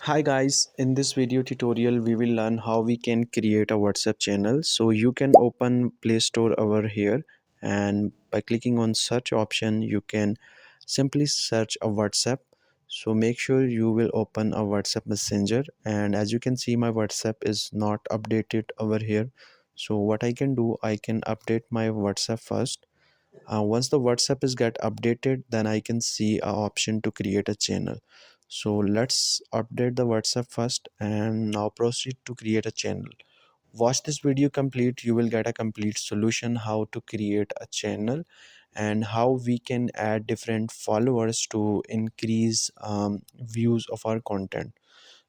Hi guys, in this video tutorial we will learn how we can create a WhatsApp channel. So you can open Play Store over here, and by clicking on search option you can simply search a WhatsApp. So make sure you will open a WhatsApp Messenger, and as you can see my WhatsApp is not updated over here. So what I can do, I can update my WhatsApp first. Once the WhatsApp is get updated, then I can see a option to create a channel. So let's update the WhatsApp first and now proceed to create a channel. Watch this video complete, you will get a complete solution how to create a channel and how we can add different followers to increase views of our content.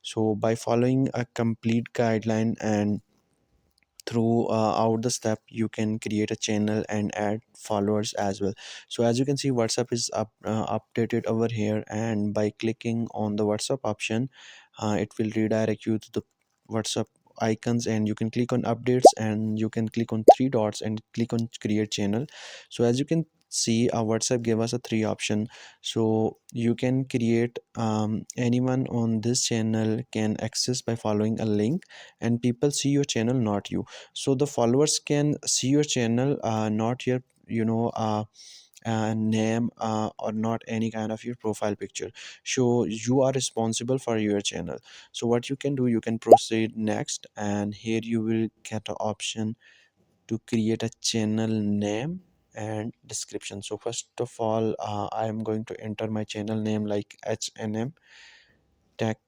So by following a complete guideline and through out the step, you can create a channel and add followers as well. So as you can see, WhatsApp is updated over here, and by clicking on the WhatsApp option, it will redirect you to the WhatsApp icons, and you can click on updates and you can click on three dots and click on create channel. So as you can see, WhatsApp gave us a three option. So you can create, anyone on this channel can access by following a link, and people see your channel, not you. So the followers can see your channel, not your name, or not any kind of your profile picture. So you are responsible for your channel. So what you can do, you can proceed next, and here you will get an option to create a channel name and description. So first of all, I am going to enter my channel name like HNM Tech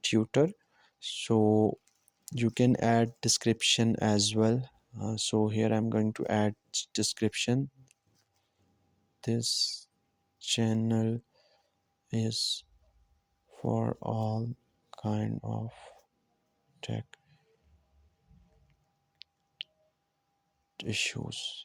Tutor. So you can add description as well. So here I'm going to add description. This channel is for all kind of tech issues.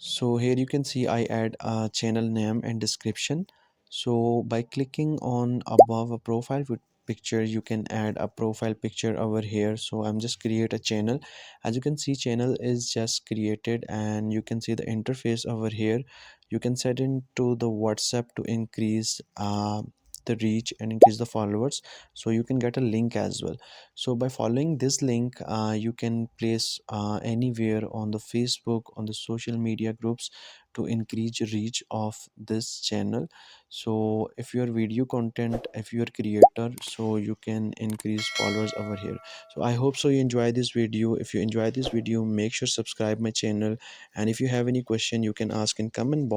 So here you can see I add a channel name and description. So by clicking on above a profile picture, you can add a profile picture over here. So I'm just create a channel. As you can see, channel is just created, and you can see the interface over here. You can set into the WhatsApp to increase the reach and increase the followers. So you can get a link as well. So by following this link, you can place anywhere on the Facebook, on the social media groups, to increase reach of this channel. So if your video content, if you're creator, so you can increase followers over here. So I hope so you enjoy this video. If you enjoy this video, make sure subscribe my channel, and if you have any question, you can ask in comment box.